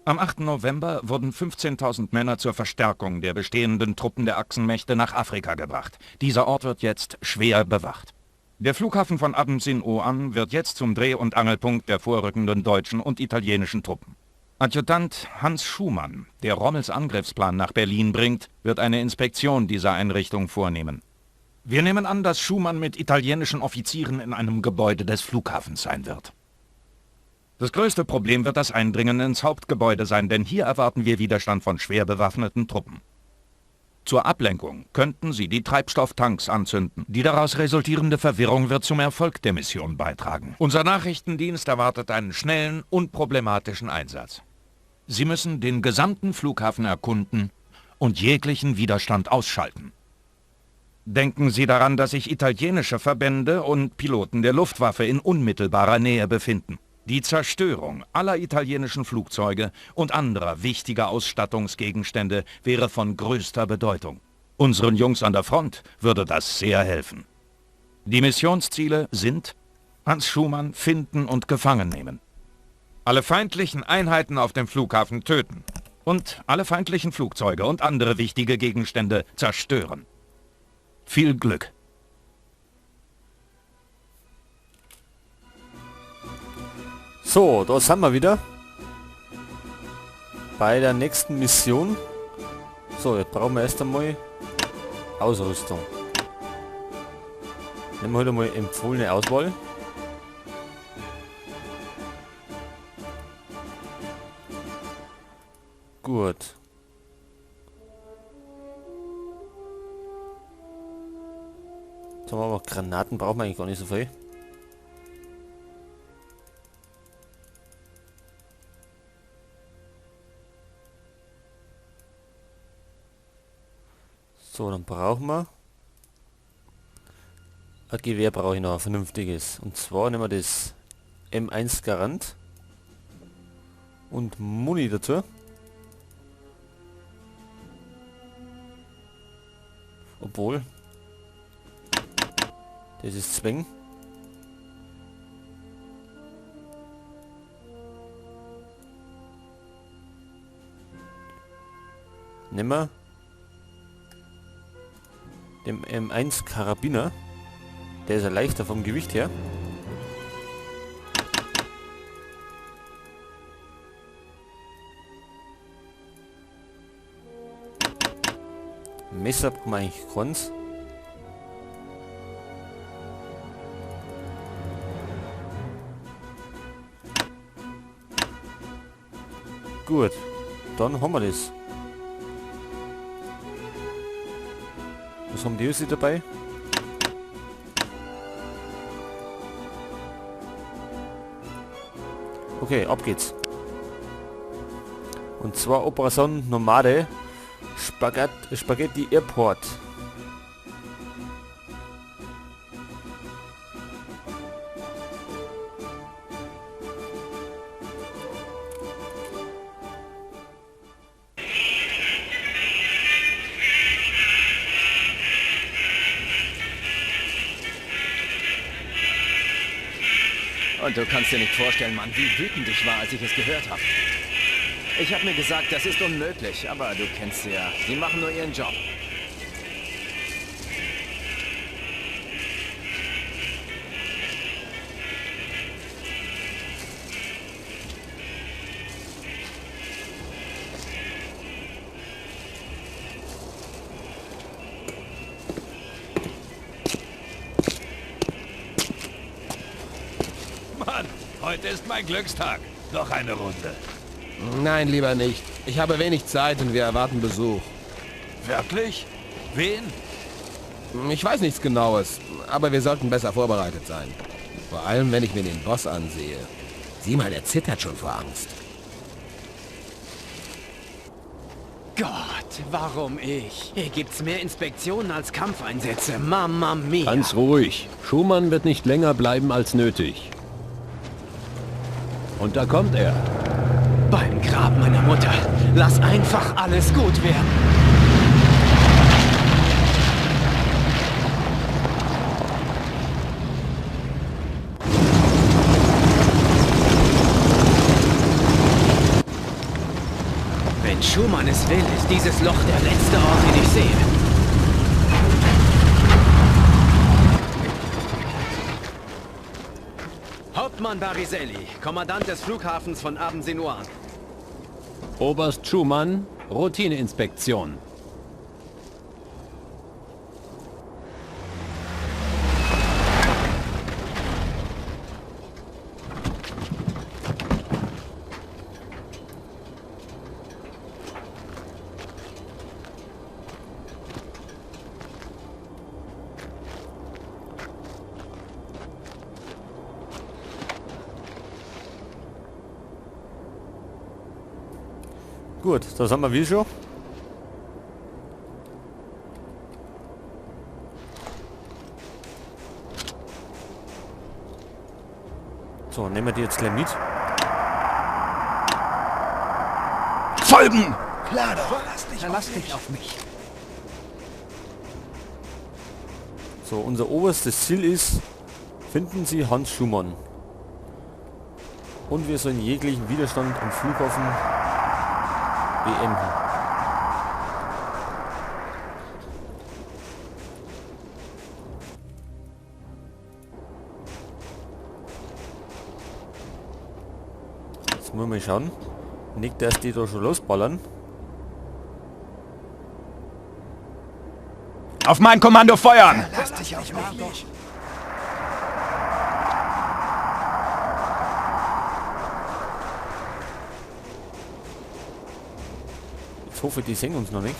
Am 8. November wurden 15.000 Männer zur Verstärkung der bestehenden Truppen der Achsenmächte nach Afrika gebracht. Dieser Ort wird jetzt schwer bewacht. Der Flughafen von Aben-Sin-Oan wird jetzt zum Dreh- und Angelpunkt der vorrückenden deutschen und italienischen Truppen. Adjutant Hans Schumann, der Rommels Angriffsplan nach Berlin bringt, wird eine Inspektion dieser Einrichtung vornehmen. Wir nehmen an, dass Schumann mit italienischen Offizieren in einem Gebäude des Flughafens sein wird. Das größte Problem wird das Eindringen ins Hauptgebäude sein, denn hier erwarten wir Widerstand von schwer bewaffneten Truppen. Zur Ablenkung könnten sie die Treibstofftanks anzünden. Die daraus resultierende Verwirrung wird zum Erfolg der Mission beitragen. Unser Nachrichtendienst erwartet einen schnellen, unproblematischen Einsatz. Sie müssen den gesamten Flughafen erkunden und jeglichen Widerstand ausschalten. Denken Sie daran, dass sich italienische Verbände und Piloten der Luftwaffe in unmittelbarer Nähe befinden. Die Zerstörung aller italienischen Flugzeuge und anderer wichtiger Ausstattungsgegenstände wäre von größter Bedeutung. Unseren Jungs an der Front würde das sehr helfen. Die Missionsziele sind: Hans Schumann finden und gefangen nehmen, alle feindlichen Einheiten auf dem Flughafen töten und alle feindlichen Flugzeuge und andere wichtige Gegenstände zerstören. Viel Glück! So, da sind wir wieder. Bei der nächsten Mission. So, jetzt brauchen wir erst einmal Ausrüstung. Nehmen wir heute mal empfohlene Auswahl. Gut. Jetzt haben wir aber Granaten, brauchen wir eigentlich gar nicht so viel. So, dann brauchen wir ein Gewehr, brauche ich noch ein vernünftiges. Und zwar nehmen wir das M1 Garand und Muni dazu. Obwohl, das ist Zwang. Nehmen wir dem M1 Karabiner. Der ist ja leichter vom Gewicht her. Messer brauchen wir eigentlich keins. Gut, dann haben wir das. Was haben die jetzt dabei? Okay, ab geht's. Und zwar Operation Nomade Spaghetti Airport. Und du kannst dir nicht vorstellen, Mann, wie wütend ich war, als ich es gehört habe. Ich habe mir gesagt, das ist unmöglich, aber du kennst sie ja. Sie machen nur ihren Job. Mann, heute ist mein Glückstag. Noch eine Runde. Nein, lieber nicht. Ich habe wenig Zeit und wir erwarten Besuch. Wirklich? Wen? Ich weiß nichts Genaues, aber wir sollten besser vorbereitet sein. Vor allem, wenn ich mir den Boss ansehe. Sieh mal, der zittert schon vor Angst. Gott, warum ich? Hier gibt's mehr Inspektionen als Kampfeinsätze. Mamma mia. Ganz ruhig. Schumann wird nicht länger bleiben als nötig. Und da kommt er. Beim Grab meiner Mutter. Lass einfach alles gut werden. Schumann es will, ist dieses Loch der letzte Ort, den ich sehe. Hauptmann Bariselli, Kommandant des Flughafens von Aben-Sinuan. Oberst Schumann, Routineinspektion. Gut, das haben wir wie schon. So, nehmen wir die jetzt gleich mit. Folgen! Verlass dich auf mich. So, unser oberstes Ziel ist, finden Sie Hans Schumann. Und wir sollen jeglichen Widerstand am Flughafen beenden. Jetzt müssen wir mal schauen. Nicht, dass die da schon losballern. Auf mein Kommando feuern! Ich hoffe, die sehen uns noch nicht.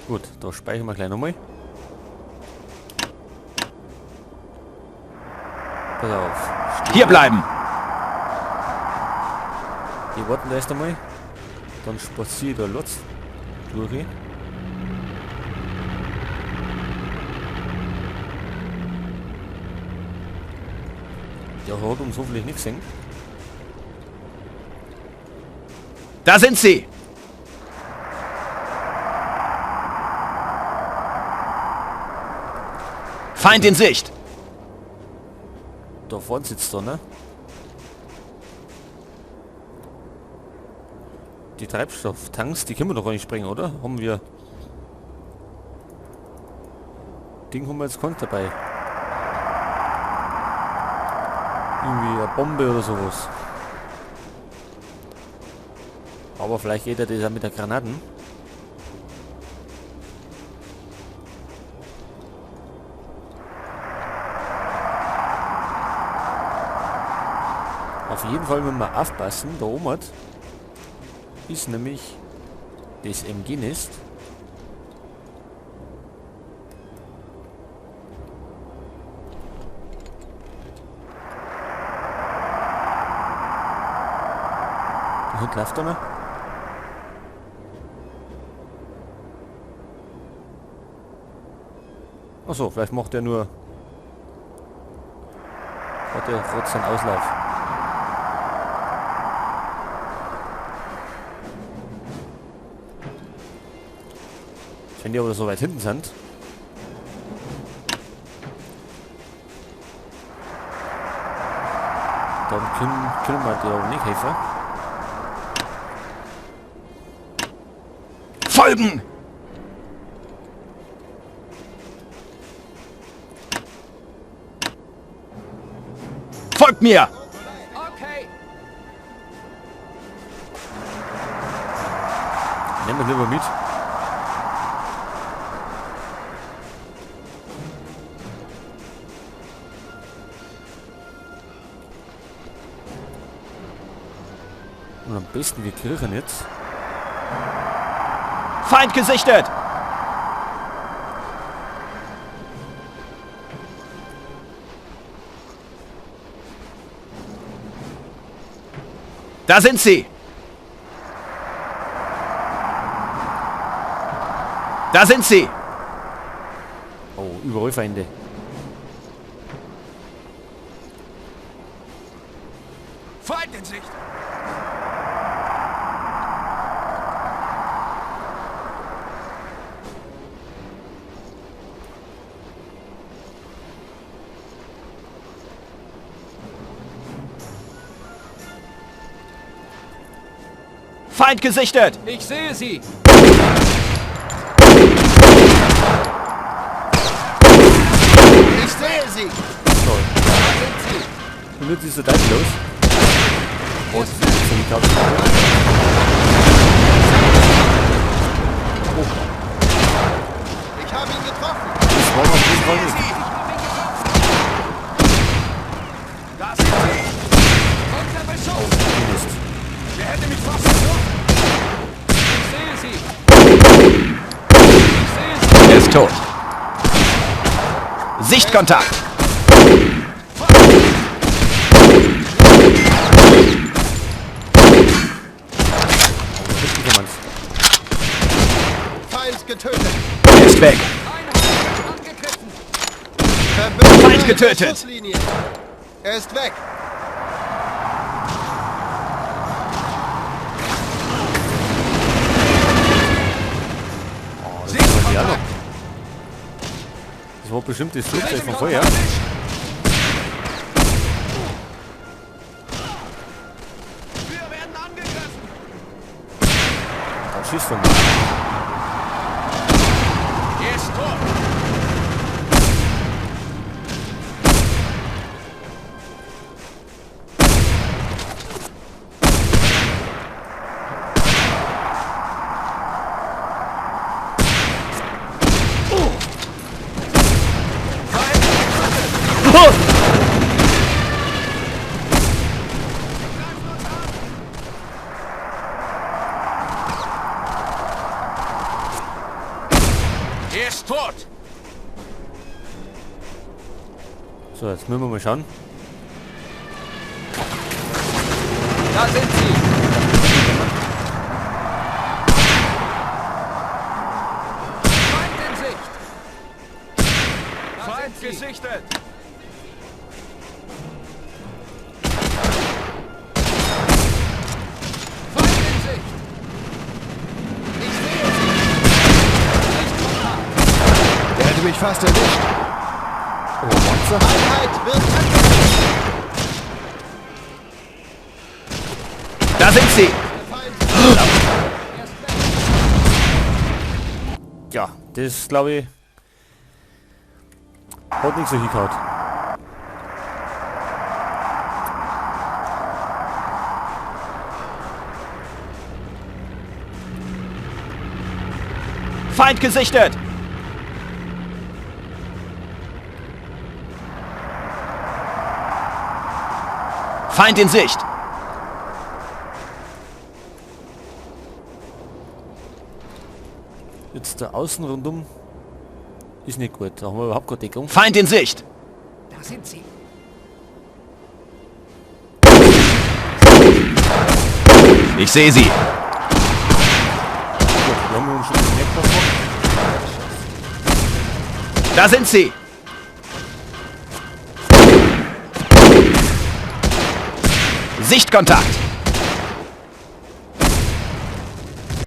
Gut, da speichern wir gleich nochmal. Pass auf. Hier bleiben! Die warten da erst einmal. Dann spaziert der Lotz durch. Der hat uns hoffentlich nicht gesehen. Da sind sie! Feind in Sicht! Da vorne sitzt er, ne? Die Treibstofftanks, die können wir doch gar nicht sprengen, oder? Haben wir... Ding haben wir jetzt keins dabei. Irgendwie eine Bombe oder sowas. Aber vielleicht geht er das auch mit der Granaten. Auf jeden Fall müssen wir aufpassen, da oben ist nämlich das MG-Nest. Der Hund läuft da noch. Achso, vielleicht macht er nur... Hat er trotzdem einen Auslauf. Wenn die aber so weit hinten sind. Dann können wir dir auch nicht helfen. Folgen! Folgt mir! Okay. Nehmen wir lieber mit. Und am besten wir kriegen jetzt. Feind gesichtet! Da sind sie! Da sind sie! überall Feinde. Feind in Sicht! Feind gesichtet! Ich sehe sie! Ich sehe sie! Toll. Und jetzt ist er da los. Oh, so nicht auf. Ich habe ihn getroffen! Das war noch jeden Fall nicht. Da sind sie! Unser Beschuss! Mist. Wer hätte mich fast getroffen? Ich sehe sie! Ich sehe sie! Er ist tot. Sichtkontakt! Richtiger Mann. Feind getötet! Er ist weg. Verbündeter Feind in der getötet. Schusslinie. Er ist weg! Das war die auch noch. Das war bestimmt das Flugzeug von vorher. Wir werden angegriffen! Da schießt er mal. Er ist tot! Er ist tot! So, jetzt müssen wir mal schauen. Da sind sie! Feind in Sicht! Feind gesichtet! Feind in Sicht! Ich sehe sie! Der hätte mich fast erwischt! Oh, Monster. Einheit wird angegriffen! Da sind sie! Der Feind er ist weg! Ja, das glaube ich hat nicht so hingehauen. Feind gesichtet! Feind in Sicht! Jetzt da außen rundum ist nicht gut. Da haben wir überhaupt keine Deckung. Feind in Sicht! Da sind sie! Ich sehe sie! Gut, wir haben uns schon gemerkt, was wir. Da sind sie! Sichtkontakt!